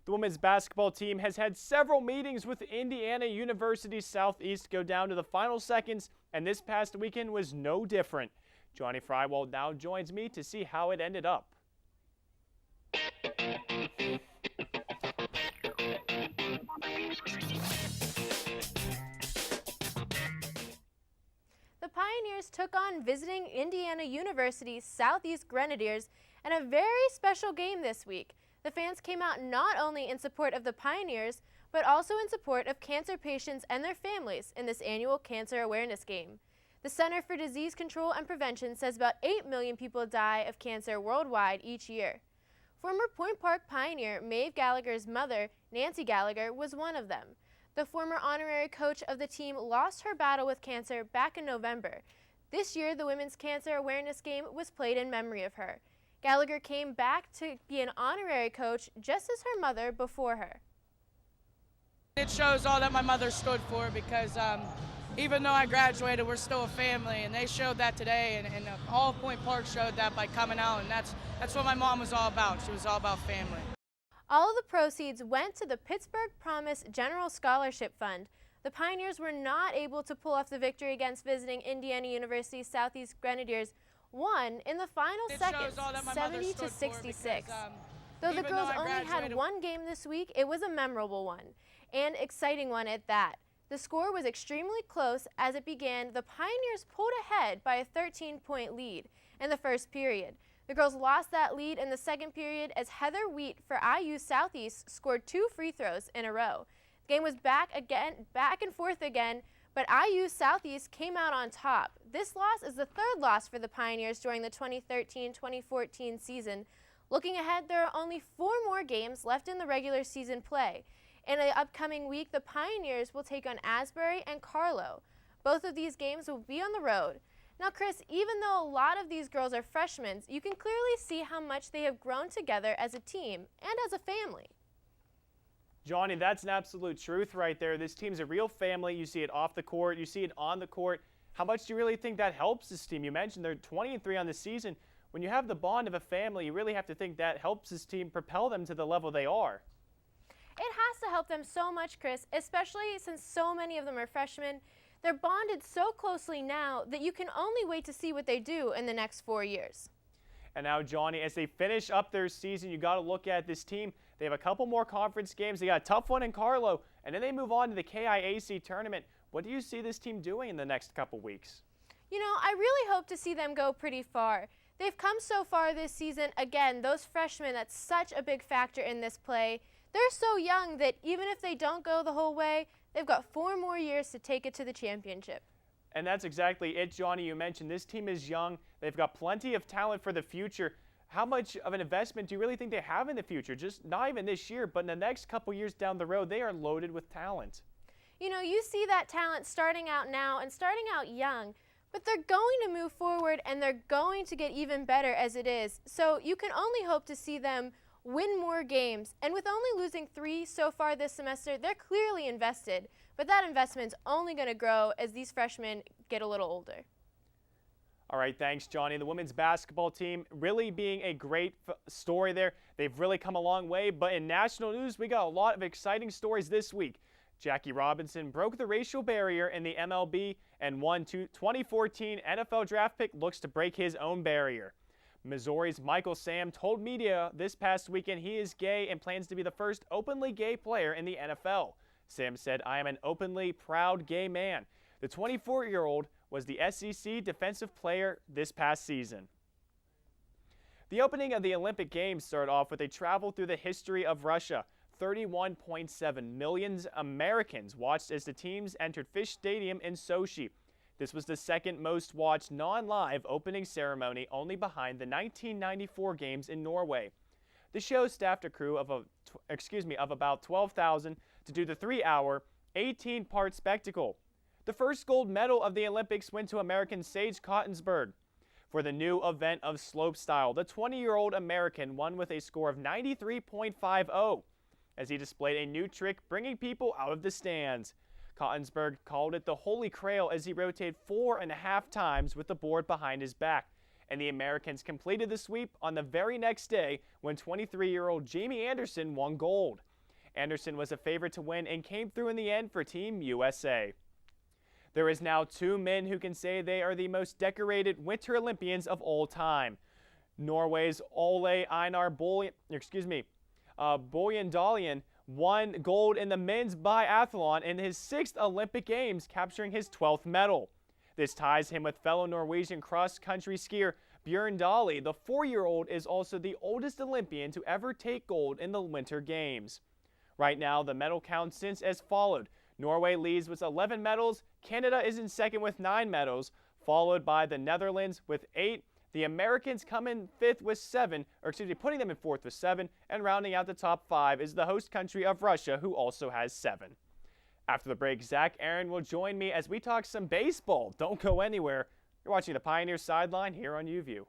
The women's basketball team has had several meetings with Indiana University Southeast go down to the final seconds, and this past weekend was no different. Johnny Frywald now joins me to see how it ended up. The Pioneers took on visiting Indiana University's Southeast Grenadiers in a very special game this week. The fans came out not only in support of the Pioneers, but also in support of cancer patients and their families in this annual cancer awareness game. The Center for Disease Control and Prevention says about 8 million people die of cancer worldwide each year. Former Point Park Pioneer Maeve Gallagher's mother, Nancy Gallagher, was one of them. The former honorary coach of the team lost her battle with cancer back in November. This year, the Women's Cancer Awareness Game was played in memory of her. Gallagher came back to be an honorary coach just as her mother before her. It shows all that my mother stood for because even though I graduated, we're still a family, and they showed that today, and all of Point Park showed that by coming out, and that's what my mom was all about. She was all about family. All of the proceeds went to the Pittsburgh Promise General Scholarship Fund. The Pioneers were not able to pull off the victory against visiting Indiana University's Southeast Grenadiers, won in the final seconds, 70-66. Though the girls only had one game this week, it was a memorable one, and exciting one at that. The score was extremely close. As it began, the Pioneers pulled ahead by a 13-point lead in the first period. The girls lost that lead in the second period as Heather Wheat for IU Southeast scored 2 free throws in a row. The game was back and forth again, but IU Southeast came out on top. This loss is the third loss for the Pioneers during the 2013-2014 season. Looking ahead, there are only 4 more games left in the regular season play. In the upcoming week, the Pioneers will take on Asbury and Carlow. Both of these games will be on the road. Now, Chris, even though a lot of these girls are freshmen, you can clearly see how much they have grown together as a team and as a family. Johnny, that's an absolute truth right there. This team's a real family. You see it off the court. You see it on the court. How much do you really think that helps this team? You mentioned they're 20-3 on the season. When you have the bond of a family, you really have to think that helps this team propel them to the level they are. It has to help them so much, Chris, especially since so many of them are freshmen. They're bonded so closely now that you can only wait to see what they do in the next 4 years. And now, Johnny, as they finish up their season, you got to look at this team. They have a couple more conference games. They got a tough one in Carlow, and then they move on to the KIAC tournament. What do you see this team doing in the next couple weeks? You know, I really hope to see them go pretty far. They've come so far this season. Again, those freshmen, that's such a big factor in this play. They're so young that even if they don't go the whole way, they've got 4 more years to take it to the championship. And that's exactly it, Johnny. You mentioned this team is young. They've got plenty of talent for the future. How much of an investment do you really think they have in the future? Just not even this year, but in the next couple years down the road, they are loaded with talent. You know, you see that talent starting out now and starting out young, but they're going to move forward and they're going to get even better as it is. So you can only hope to see them win more games. And with only losing 3 so far this semester, they're clearly invested. But that investment's only going to grow as these freshmen get a little older. All right, thanks, Johnny. The women's basketball team really being a great story there. They've really come a long way, but in national news, we got a lot of exciting stories this week. Jackie Robinson broke the racial barrier in the MLB, and one 2014 NFL draft pick looks to break his own barrier. Missouri's Michael Sam told media this past weekend he is gay and plans to be the first openly gay player in the NFL. Sam said, "I am an openly proud gay man." The 24-year-old was the SEC Defensive Player this past season. The opening of the Olympic Games started off with a travel through the history of Russia. 31.7 million Americans watched as the teams entered Fish Stadium in Sochi. This was the second most watched non-live opening ceremony, only behind the 1994 Games in Norway. The show staffed a crew of about 12,000 to do the 3-hour, 18-part spectacle. The first gold medal of the Olympics went to American Sage Cottonsburg. For the new event of slopestyle, the 20-year-old American won with a score of 93.50 as he displayed a new trick bringing people out of the stands. Cottonsburg called it the Holy Grail as he rotated 4.5 times with the board behind his back. And the Americans completed the sweep on the very next day when 23-year-old Jamie Anderson won gold. Anderson was a favorite to win and came through in the end for Team USA. There is now 2 men who can say they are the most decorated Winter Olympians of all time. Norway's Ole Einar Boyendalen won gold in the men's biathlon in his 6th Olympic Games, capturing his 12th medal. This ties him with fellow Norwegian cross-country skier Bjørn Dali. The 4-year-old is also the oldest Olympian to ever take gold in the Winter Games. Right now, the medal count since as followed. Norway leads with 11 medals, Canada is in second with 9 medals, followed by the Netherlands with 8. The Americans come in 5th with 7, putting them in 4th with 7, and rounding out the top 5 is the host country of Russia, who also has 7. After the break, Zach Aaron will join me as we talk some baseball. Don't go anywhere. You're watching the Pioneers Sideline here on UView.